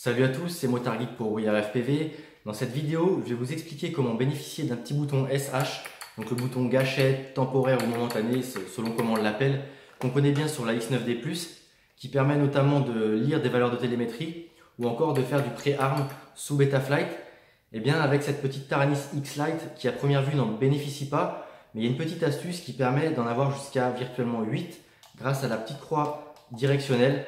Salut à tous, c'est Motard Geek pour WeAreFPV. Dans cette vidéo, je vais vous expliquer comment bénéficier d'un petit bouton SH, donc le bouton gâchette, temporaire ou momentané, selon comment on l'appelle, qu'on connaît bien sur la X9D+, qui permet notamment de lire des valeurs de télémétrie ou encore de faire du pré-arm sous Betaflight. Et bien avec cette petite Taranis X-Lite qui à première vue n'en bénéficie pas, mais il y a une petite astuce qui permet d'en avoir jusqu'à virtuellement 8 grâce à la petite croix directionnelle.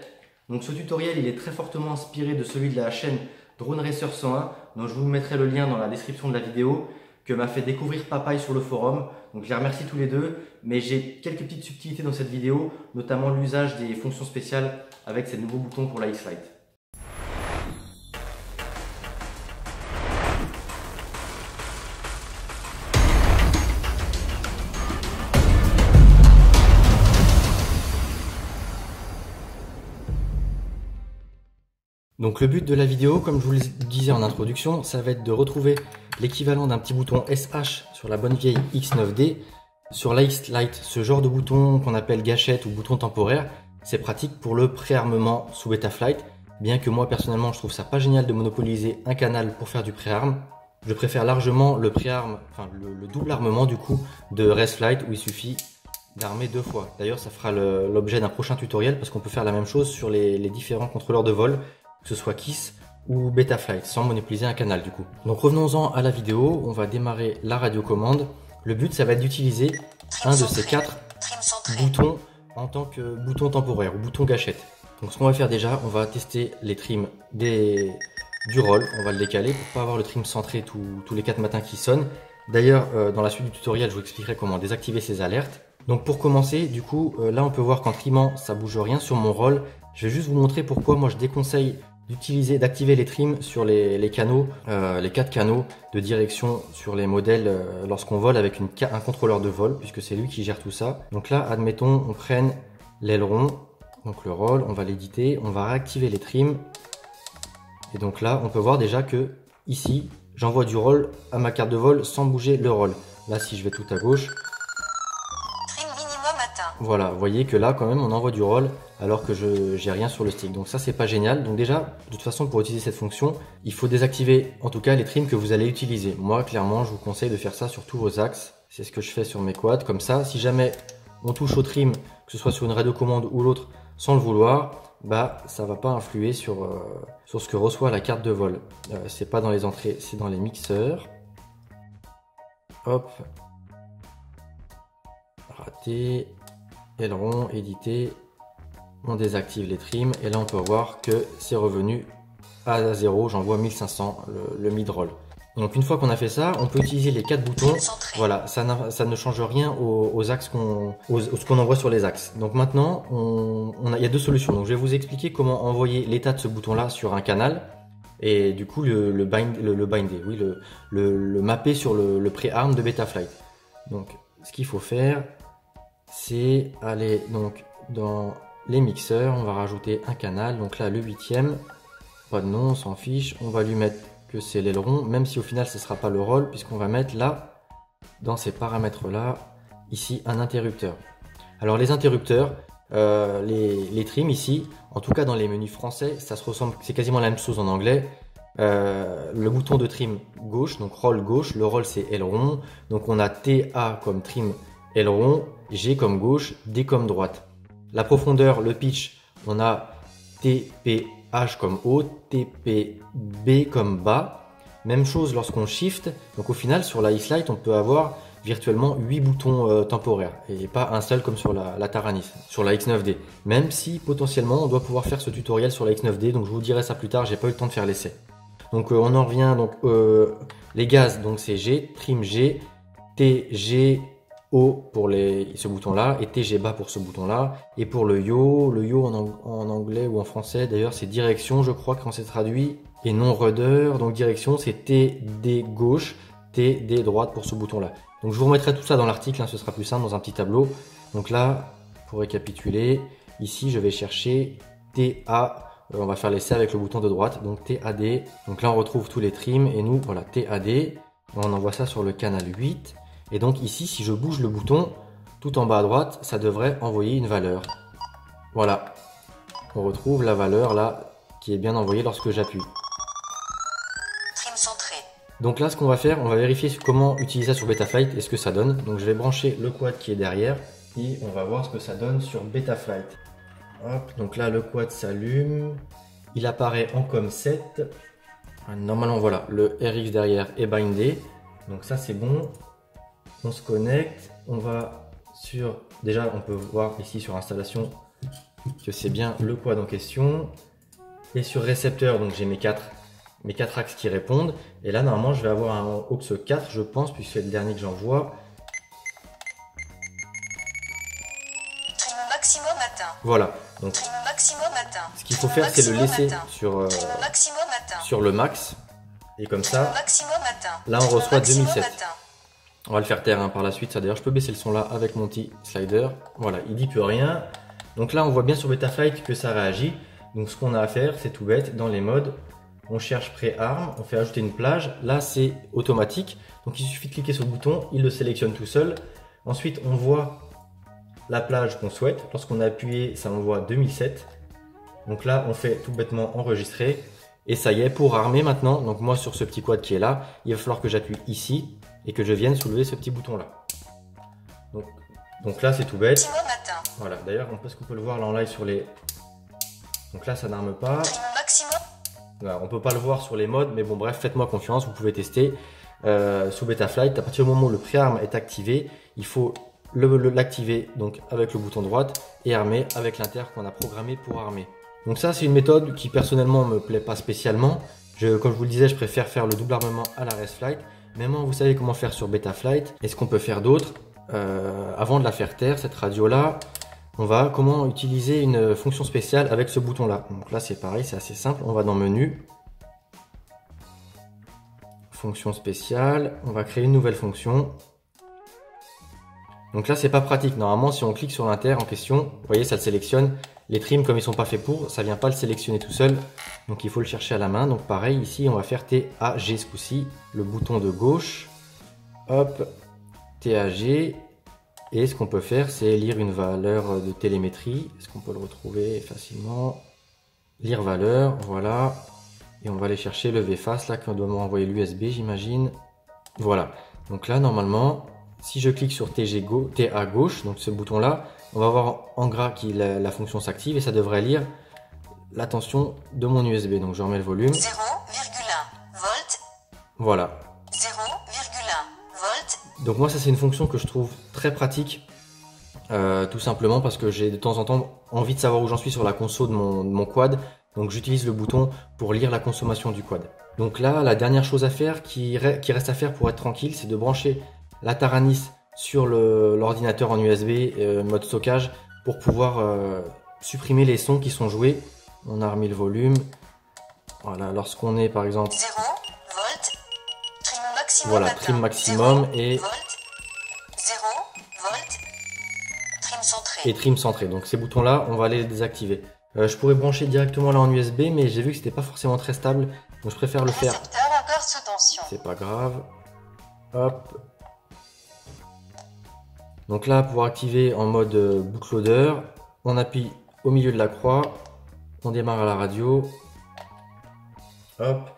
Donc ce tutoriel il est très fortement inspiré de celui de la chaîne Drone Racer 101, dont je vous mettrai le lien dans la description de la vidéo, que m'a fait découvrir Papaye sur le forum. Donc je les remercie tous les deux, mais j'ai quelques petites subtilités dans cette vidéo, notamment l'usage des fonctions spéciales avec ces nouveaux boutons pour la X-Lite. Donc le but de la vidéo, comme je vous le disais en introduction, ça va être de retrouver l'équivalent d'un petit bouton SH sur la bonne vieille X9D. Sur la X-Lite, ce genre de bouton qu'on appelle gâchette ou bouton temporaire, c'est pratique pour le pré-armement sous Betaflight. Bien que moi personnellement je trouve ça pas génial de monopoliser un canal pour faire du pré-arm. Je préfère largement le pré-arm, enfin le double armement du coup de ResFlight où il suffit d'armer 2 fois. D'ailleurs ça fera l'objet d'un prochain tutoriel parce qu'on peut faire la même chose sur les différents contrôleurs de vol, que ce soit KISS ou Betaflight, sans monopoliser un canal du coup. Donc revenons-en à la vidéo, on va démarrer la radiocommande. Le but ça va être d'utiliser un de ces 4 boutons en tant que bouton temporaire ou bouton gâchette. Donc ce qu'on va faire déjà, on va tester les trims du roll, on va le décaler pour pas avoir le trim centré tous les 4 matins qui sonnent. D'ailleurs dans la suite du tutoriel je vous expliquerai comment désactiver ces alertes. Donc pour commencer, du coup là on peut voir qu'en trimant ça bouge rien sur mon roll. Je vais juste vous montrer pourquoi moi je déconseille d'activer les trims sur les canaux, les 4 canaux de direction sur les modèles lorsqu'on vole avec un contrôleur de vol, puisque c'est lui qui gère tout ça. Donc là, admettons, on prenne l'aileron, donc le roll, on va l'éditer, on va réactiver les trims. Et donc là, on peut voir déjà que ici, j'envoie du roll à ma carte de vol sans bouger le roll. Là, si je vais tout à gauche, voilà, vous voyez que là quand même on envoie du roll alors que j'ai rien sur le stick. Donc ça c'est pas génial. Donc déjà, de toute façon pour utiliser cette fonction, il faut désactiver en tout cas les trims que vous allez utiliser. Moi clairement je vous conseille de faire ça sur tous vos axes. C'est ce que je fais sur mes quads. Comme ça, si jamais on touche au trim, que ce soit sur une radiocommande ou l'autre, sans le vouloir, bah ça va pas influer sur ce que reçoit la carte de vol. C'est pas dans les entrées, c'est dans les mixeurs. Hop. Raté. Aileron, édité, on désactive les trims et là on peut voir que c'est revenu à 0, j'envoie 1500 le mid-roll. Donc une fois qu'on a fait ça, on peut utiliser les 4 boutons. Voilà, ça ne change rien aux axes ce qu'on envoie sur les axes. Donc maintenant, il y a 2 solutions. Donc je vais vous expliquer comment envoyer l'état de ce bouton-là sur un canal et du coup le binder, oui, le mapper sur le pré-arm de Betaflight. Donc ce qu'il faut faire, c'est aller donc dans les mixeurs, on va rajouter un canal, donc là le 8e, pas de nom, on s'en fiche, on va lui mettre que c'est l'aileron, même si au final ce ne sera pas le roll, puisqu'on va mettre là, dans ces paramètres là, ici un interrupteur. Alors les interrupteurs, les trims ici, en tout cas dans les menus français, ça se ressemble, c'est quasiment la même chose en anglais. Le bouton de trim gauche, donc roll gauche, le roll c'est aileron, donc on a TA comme trim aileron, G comme gauche, D comme droite. La profondeur, le pitch, on a TPH comme haut, TPB comme bas. Même chose lorsqu'on shift. Donc au final, sur la X-Lite, on peut avoir virtuellement 8 boutons temporaires et pas un seul comme sur la Taranis, sur la X9D. Même si potentiellement, on doit pouvoir faire ce tutoriel sur la X9D. Donc je vous dirai ça plus tard, j'ai pas eu le temps de faire l'essai. Donc on en revient, donc les gaz, donc c'est G, trim G, TG, O pour ce bouton là et TG bas pour ce bouton là, et pour le yo en anglais ou en français d'ailleurs c'est direction je crois quand c'est traduit, et non rudder, donc direction c'est TD gauche, TD droite pour ce bouton là. Donc je vous remettrai tout ça dans l'article, hein, ce sera plus simple dans un petit tableau. Donc là pour récapituler, ici je vais chercher TA, on va faire l'essai avec le bouton de droite, donc TAD, donc là on retrouve tous les trims et nous voilà TAD, on envoie ça sur le canal 8. Et donc ici, si je bouge le bouton, tout en bas à droite, ça devrait envoyer une valeur. Voilà. On retrouve la valeur là qui est bien envoyé lorsque j'appuie. Trim centré. Donc là, ce qu'on va faire, on va vérifier comment utiliser ça sur Betaflight et ce que ça donne. Donc je vais brancher le quad qui est derrière et on va voir ce que ça donne sur Betaflight. Hop, donc là, le quad s'allume. Il apparaît en COM7. Normalement, voilà, le RX derrière est bindé. Donc ça, c'est bon. On se connecte. On va sur... Déjà, on peut voir ici sur installation que c'est bien le quad en question. Et sur récepteur, donc j'ai mes quatre axes qui répondent. Et là, normalement, je vais avoir un aux 4, je pense, puisque c'est le dernier que j'envoie. Trim maximum atteint. Voilà. Donc, Trim maximum atteint. ce qu'il faut faire, c'est le laisser sur le max. Et comme ça, là, on reçoit 2007. On va le faire taire par la suite. Ça, d'ailleurs, je peux baisser le son là avec mon petit slider. Voilà, il dit plus rien. Donc là, on voit bien sur Betaflight que ça réagit. Donc, ce qu'on a à faire, c'est tout bête. Dans les modes, on cherche pré-arme, on fait ajouter une plage. Là, c'est automatique. Donc, il suffit de cliquer sur le bouton, il le sélectionne tout seul. Ensuite, on voit la plage qu'on souhaite. Lorsqu'on a appuyé, ça envoie 2007. Donc là, on fait tout bêtement enregistrer. Et ça y est, pour armer maintenant, donc moi sur ce petit quad qui est là, il va falloir que j'appuie ici et que je vienne soulever ce petit bouton là. Donc là, c'est tout bête. Voilà, d'ailleurs, est-ce qu'on peut le voir là en live sur les... Donc là, ça n'arme pas. Voilà, on peut pas le voir sur les modes, mais bon, bref, faites-moi confiance, vous pouvez tester. Sous Betaflight, à partir du moment où le pré-arme est activé, il faut l'activer donc avec le bouton droite et armer avec l'inter qu'on a programmé pour armer. Donc ça, c'est une méthode qui personnellement me plaît pas spécialement. Comme je vous le disais, je préfère faire le double armement à la Raceflight. Maintenant, vous savez comment faire sur Betaflight. Et ce qu'on peut faire d'autre, avant de la faire taire, cette radio-là, on va comment utiliser une fonction spéciale avec ce bouton-là. Donc là, c'est pareil, c'est assez simple. On va dans Menu, Fonction spéciale. On va créer une nouvelle fonction. Donc là, c'est pas pratique. Normalement, si on clique sur l'inter en question, vous voyez, ça le sélectionne. Les trims, comme ils sont pas faits pour, ça vient pas le sélectionner tout seul. Donc il faut le chercher à la main. Donc pareil, ici, on va faire TAG ce coup-ci. Le bouton de gauche. Hop, TAG. Et ce qu'on peut faire, c'est lire une valeur de télémétrie. Est-ce qu'on peut le retrouver facilement? Lire valeur, voilà. Et on va aller chercher le VFAS, là, qu'on doit m'envoyer l'USB, j'imagine. Voilà. Donc là, normalement, si je clique sur TA gauche, donc ce bouton-là, on va voir en gras que la fonction s'active et ça devrait lire la tension de mon USB. Donc je remets le volume. 0,1 volt. Voilà. 0,1 volt. Donc moi, ça c'est une fonction que je trouve très pratique. Tout simplement parce que j'ai de temps en temps envie de savoir où j'en suis sur la conso de mon quad. Donc j'utilise le bouton pour lire la consommation du quad. Donc là, la dernière chose à faire qui reste à faire pour être tranquille, c'est de brancher la Taranis sur l'ordinateur en USB mode stockage pour pouvoir supprimer les sons qui sont joués. On a remis le volume. Voilà, lorsqu'on est par exemple 0 volt, trim maximum, voilà, trim maximum 0 et volt, 0 volt, trim centré. Et trim centré. Donc ces boutons là, on va aller les désactiver. Je pourrais brancher directement là en USB, mais j'ai vu que c'était pas forcément très stable, donc je préfère le faire. Récepteur encore sous tension. C'est pas grave. Hop. Donc là, pour activer en mode bootloader, on appuie au milieu de la croix, on démarre à la radio. Hop.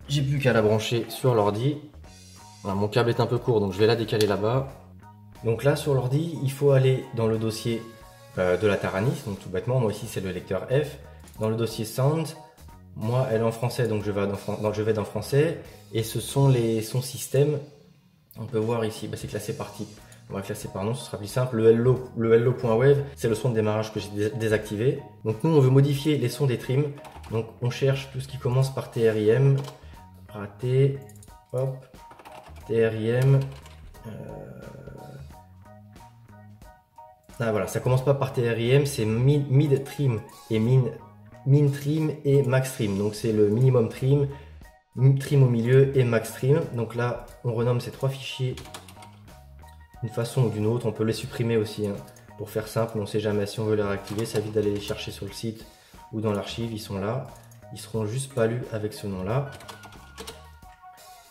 J'ai plus qu'à la brancher sur l'ordi. Voilà, mon câble est un peu court, donc je vais la décaler là-bas. Donc là, sur l'ordi, il faut aller dans le dossier de la Taranis, donc tout bêtement, moi ici c'est le lecteur F. Dans le dossier Sound, moi elle est en français, donc je vais dans français, et ce sont les sons système. On peut voir ici, c'est classé par type. On va classer par nom, ce sera plus simple. Le hello.wave, c'est le son de démarrage que j'ai désactivé. Donc nous, on veut modifier les sons des trims. Donc on cherche tout ce qui commence par TRIM, raté, hop, TRIM. Ah voilà, ça commence pas par TRIM, c'est mid trim et min trim et max trim. Donc c'est le minimum trim, trim au milieu et max trim. Donc là, on renomme ces trois fichiers d'une façon ou d'une autre. On peut les supprimer aussi hein, pour faire simple, mais on sait jamais si on veut les réactiver. Ça évite d'aller les chercher sur le site ou dans l'archive. Ils sont là, ils seront juste pas lus avec ce nom-là.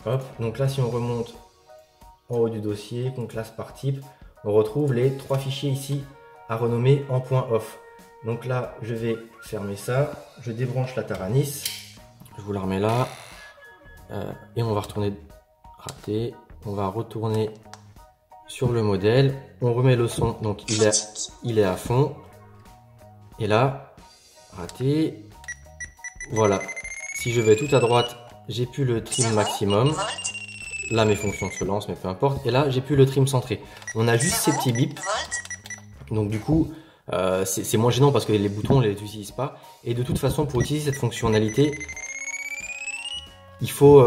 Hop, donc là, si on remonte en haut du dossier, qu'on classe par type, on retrouve les trois fichiers ici à renommer en point off. Donc là, je vais fermer ça. Je débranche la Taranis. Je vous la remets là. Et on va retourner raté. On va retourner sur le modèle. On remet le son. Donc il est à fond. Et là, raté. Voilà. Si je vais tout à droite, j'ai plus le trim maximum. Là, mes fonctions se lancent, mais peu importe. Et là, j'ai plus le trim centré. On a juste ces petits bips. Donc du coup, c'est moins gênant parce que les boutons, on ne les utilise pas. Et de toute façon, pour utiliser cette fonctionnalité, il faut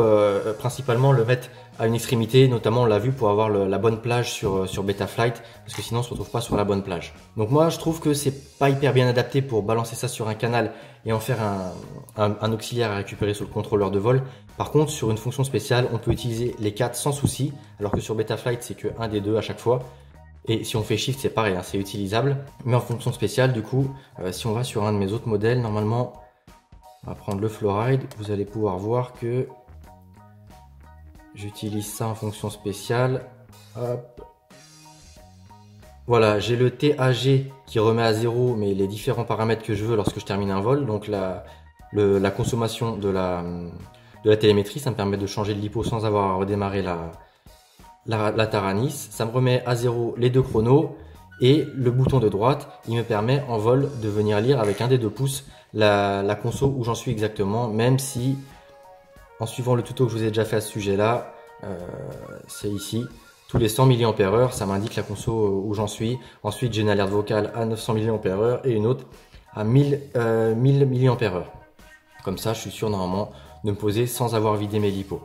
principalement le mettre à une extrémité. Notamment, on l'a vu pour avoir la bonne plage sur Betaflight. Parce que sinon, on ne se retrouve pas sur la bonne plage. Donc moi, je trouve que c'est pas hyper bien adapté pour balancer ça sur un canal et en faire un auxiliaire à récupérer sur le contrôleur de vol. Par contre, sur une fonction spéciale, on peut utiliser les 4 sans souci. Alors que sur Betaflight, c'est que un des deux à chaque fois. Et si on fait Shift, c'est pareil, hein, c'est utilisable. Mais en fonction spéciale, du coup, si on va sur un de mes autres modèles, normalement, on va prendre le Flowride. Vous allez pouvoir voir que j'utilise ça en fonction spéciale. Hop. Voilà, j'ai le TAG qui remet à 0, mais les différents paramètres que je veux lorsque je termine un vol. Donc la consommation de la télémétrie, ça me permet de changer de lipo sans avoir à redémarrer la Taranis. Ça me remet à 0 les deux chronos. Et le bouton de droite, il me permet en vol de venir lire avec un des 2 pouces la conso où j'en suis exactement. Même si, en suivant le tuto que je vous ai déjà fait à ce sujet-là, c'est ici. Tous les 100 mAh, ça m'indique la conso où j'en suis. Ensuite, j'ai une alerte vocale à 900 mAh et une autre à 1000 mAh. Comme ça, je suis sûr normalement de me poser sans avoir vidé mes lipos.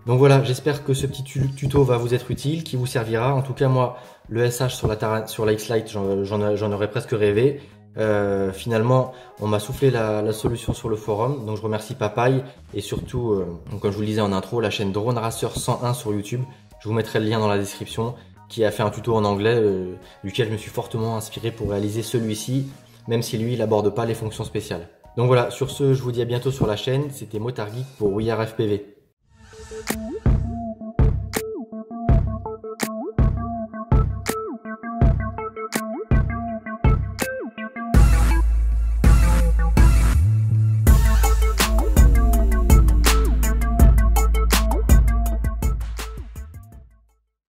Donc voilà, j'espère que ce petit tuto va vous être utile, qui vous servira. En tout cas, moi, le SH sur la X-Lite, j'en aurais presque rêvé. Finalement, on m'a soufflé la solution sur le forum, donc je remercie Papaye et surtout, comme je vous le disais en intro, la chaîne Drone Racer 101 sur YouTube. Je vous mettrai le lien dans la description, qui a fait un tuto en anglais, duquel je me suis fortement inspiré pour réaliser celui-ci, même si lui, il aborde pas les fonctions spéciales. Donc voilà, sur ce, je vous dis à bientôt sur la chaîne. C'était Motard Geek pour WeAreFPV.